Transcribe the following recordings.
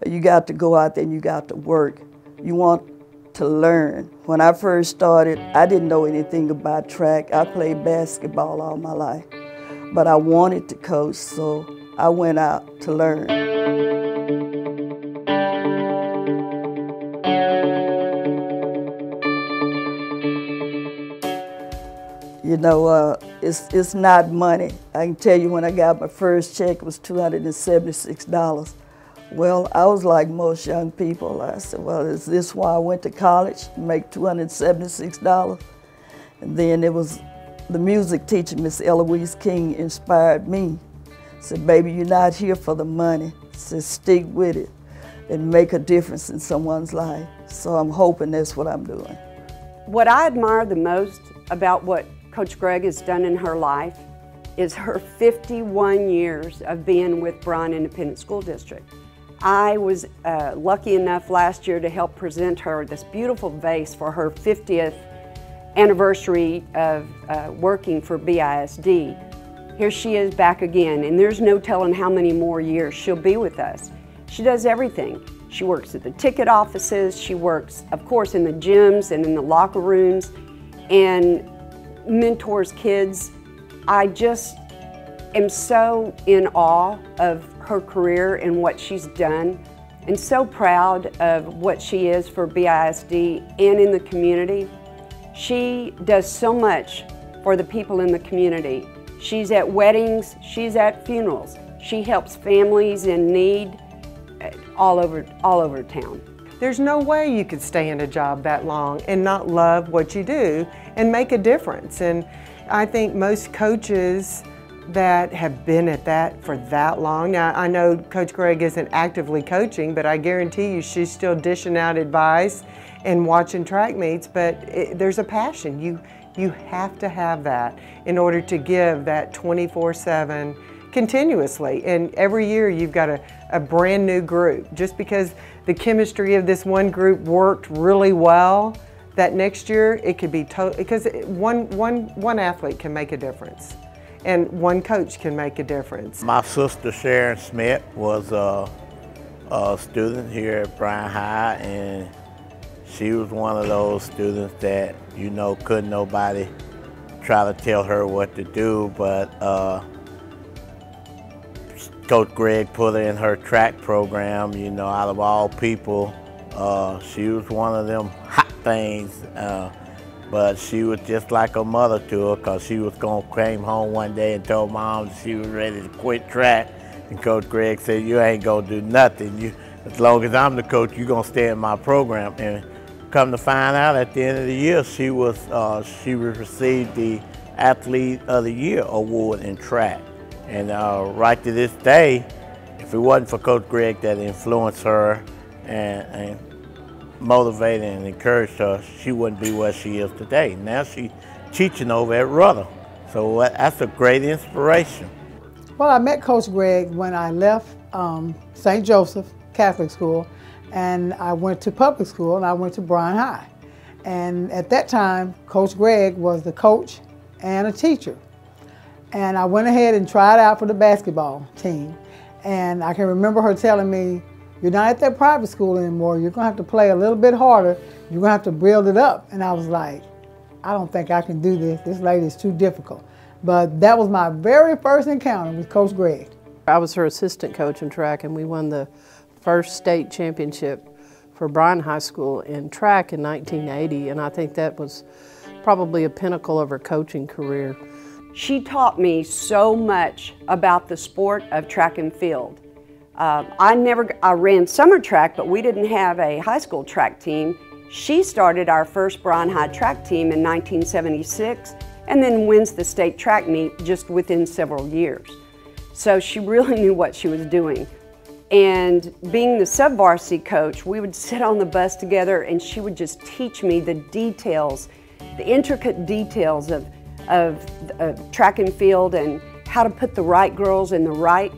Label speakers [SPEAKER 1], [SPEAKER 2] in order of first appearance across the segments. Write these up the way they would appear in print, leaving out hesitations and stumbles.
[SPEAKER 1] You got to go out there and you got to work. You want to learn. When I first started, I didn't know anything about track. I played basketball all my life, but I wanted to coach, so I went out to learn. You know, it's not money. I can tell you when I got my first check, it was $276. Well, I was like most young people. I said, well, is this why I went to college, to make $276? And then it was the music teacher, Miss Eloise King, inspired me. Said, baby, you're not here for the money. Said, stick with it and make a difference in someone's life. So I'm hoping that's what I'm doing.
[SPEAKER 2] What I admire the most about what Coach Gregg has done in her life is her 51 years of being with Bryan Independent School District. I was lucky enough last year to help present her this beautiful vase for her 50th anniversary of working for BISD. Here she is back again, and there's no telling how many more years she'll be with us. She does everything. She works at the ticket offices, she works, of course, in the gyms and in the locker rooms, and mentors kids. I just am so in awe of her career and what she's done, and so proud of what she is for BISD and in the community. She does so much for the people in the community. She's at weddings, she's at funerals. She helps families in need all over town.
[SPEAKER 3] There's no way you could stay in a job that long and not love what you do and make a difference. And I think most coaches that have been at that for that long, now I know Coach Gregg isn't actively coaching, but I guarantee you she's still dishing out advice and watching track meets, but there's a passion. You have to have that in order to give that 24/7 continuously. And every year you've got a brand new group. Just because the chemistry of this one group worked really well, that next year it could be because one athlete can make a difference and one coach can make a difference.
[SPEAKER 4] My sister Sharon Smith was a student here at Bryan High, and she was one of those students that, you know, couldn't nobody try to tell her what to do, but Coach Gregg put her in her track program. You know, out of all people, she was one of them hot things, but she was just like a mother to her, because she was came home one day and told Mom she was ready to quit track, and Coach Gregg said, you ain't gonna do nothing. As long as I'm the coach, you're gonna stay in my program. And come to find out, at the end of the year, she received the Athlete of the Year award in track. And right to this day, if it wasn't for Coach Gregg that influenced her and motivated and encouraged her, she wouldn't be where she is today. Now she's teaching over at RUTHIE. So that's a great inspiration.
[SPEAKER 5] Well, I met Coach Gregg when I left St. Joseph Catholic School, and I went to public school, and I went to Bryan High. And at that time, Coach Gregg was the coach and a teacher. And I went ahead and tried out for the basketball team. And I can remember her telling me, you're not at that private school anymore. You're gonna have to play a little bit harder. You're gonna have to build it up. And I was like, I don't think I can do this. This lady is too difficult. But that was my very first encounter with Coach Gregg.
[SPEAKER 6] I was her assistant coach in track, and we won the first state championship for Bryan High School in track in 1980. And I think that was probably a pinnacle of her coaching career.
[SPEAKER 2] She taught me so much about the sport of track and field. I ran summer track, but we didn't have a high school track team. She started our first Bryan High track team in 1976, and then wins the state track meet just within several years. So she really knew what she was doing. And being the sub-varsity coach, we would sit on the bus together, and she would just teach me the details, the intricate details of track and field, and how to put the right girls in the right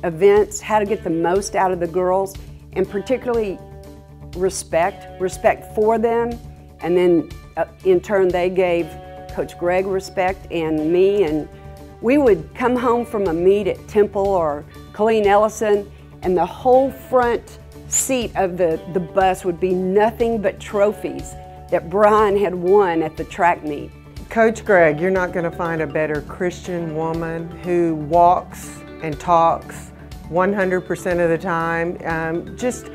[SPEAKER 2] events, how to get the most out of the girls, and particularly respect for them. And then in turn they gave Coach Gregg respect and me, and we would come home from a meet at Temple or Colleen Ellison, and the whole front seat of the bus would be nothing but trophies that Bryan had won at the track meet.
[SPEAKER 3] Coach Gregg, you're not going to find a better Christian woman who walks and talks 100% of the time. Just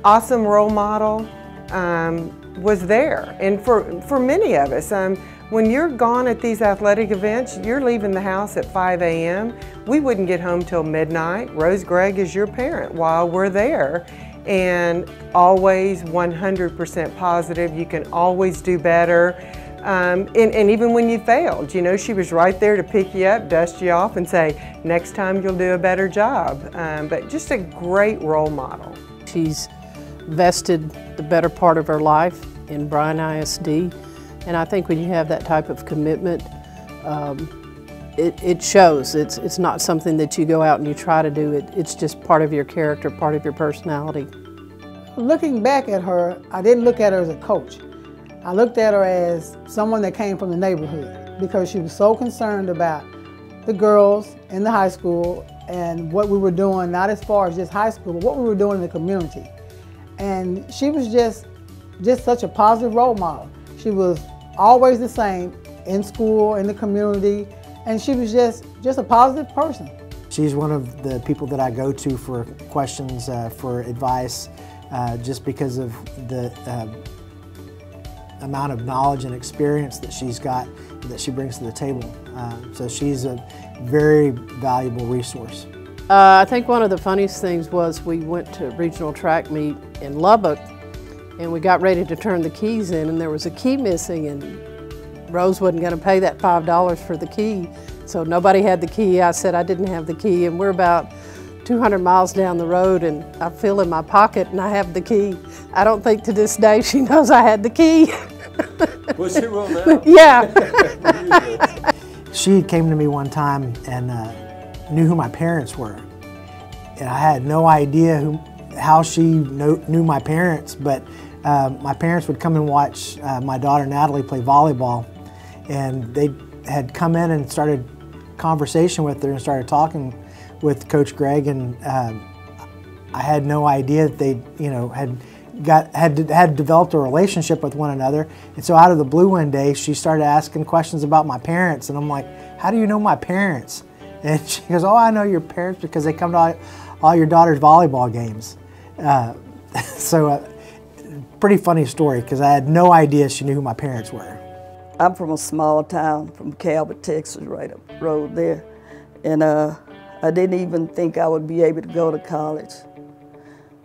[SPEAKER 3] awesome role model was there. And for many of us, when you're gone at these athletic events, you're leaving the house at 5 a.m. We wouldn't get home till midnight. Rose Gregg is your parent while we're there. And always 100% positive. You can always do better. And even when you failed, you know, she was right there to pick you up, dust you off, and say, next time you'll do a better job. But just a great role model.
[SPEAKER 6] She's vested the better part of her life in Bryan ISD. And I think when you have that type of commitment, it shows. It's not something that you go out and you try to do. It's just part of your character, part of your personality.
[SPEAKER 5] Looking back at her, I didn't look at her as a coach. I looked at her as someone that came from the neighborhood because she was so concerned about the girls in the high school and what we were doing, not as far as just high school, but what we were doing in the community. And she was just such a positive role model. She was always the same in school, in the community, and she was just a positive person.
[SPEAKER 7] She's one of the people that I go to for questions, for advice, just because of the amount of knowledge and experience that she's got, that she brings to the table. So she's a very valuable resource.
[SPEAKER 6] I think one of the funniest things was we went to regional track meet in Lubbock, and we got ready to turn the keys in, and there was a key missing, and Rose wasn't going to pay that $5 for the key, so nobody had the key. I said I didn't have the key, and we're about 200 miles down the road, and I feel in my pocket and I have the key. I don't think to this day she knows I had the key.
[SPEAKER 8] Was she wrong now?
[SPEAKER 6] Yeah.
[SPEAKER 7] She came to me one time and knew who my parents were. And I had no idea how she knew my parents, but my parents would come and watch my daughter Natalie play volleyball, and they had come in and started conversation with her and started talking with Coach Gregg, and I had no idea that they, you know, had developed a relationship with one another. And so out of the blue one day, she started asking questions about my parents, and I'm like, how do you know my parents? And she goes, oh, I know your parents because they come to all your daughter's volleyball games. Pretty funny story, because I had no idea she knew who my parents were.
[SPEAKER 1] I'm from a small town from Calvert, Texas, right up the road there. And I didn't even think I would be able to go to college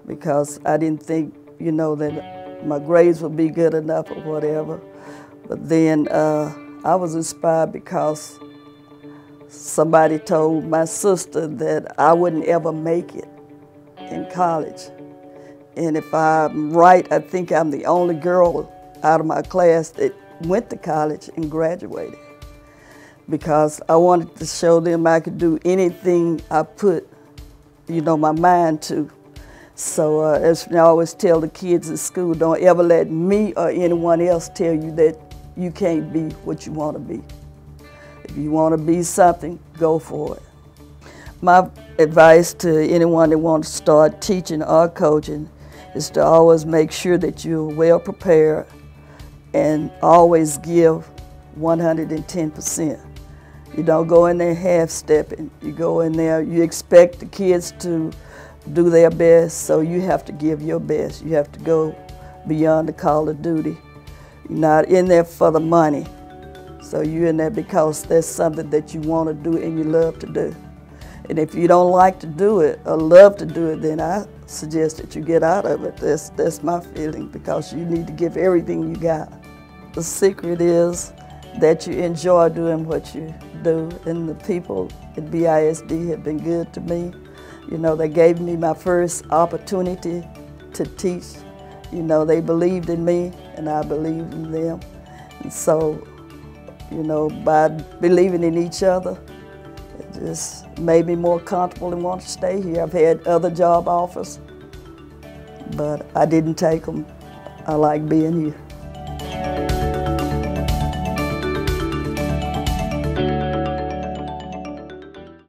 [SPEAKER 1] because I didn't think, you know, that my grades would be good enough or whatever. But then I was inspired because somebody told my sister that I wouldn't ever make it in college. And if I'm right, I think I'm the only girl out of my class that went to college and graduated, because I wanted to show them I could do anything I put, you know, my mind to. So as I always tell the kids in school, don't ever let me or anyone else tell you that you can't be what you want to be. If you want to be something, go for it. My advice to anyone that wants to start teaching or coaching is to always make sure that you're well prepared and always give 110%. You don't go in there half-stepping. You go in there, you expect the kids to do their best, so you have to give your best. You have to go beyond the call of duty. You're not in there for the money. So you're in there because that's something that you want to do and you love to do. And if you don't like to do it or love to do it, then I suggest that you get out of it. That's my feeling, because you need to give everything you got. The secret is that you enjoy doing what you do, and the people at BISD have been good to me. You know, they gave me my first opportunity to teach. You know, they believed in me and I believed in them. And so, you know, by believing in each other, it just made me more comfortable and want to stay here. I've had other job offers, but I didn't take them. I like being here.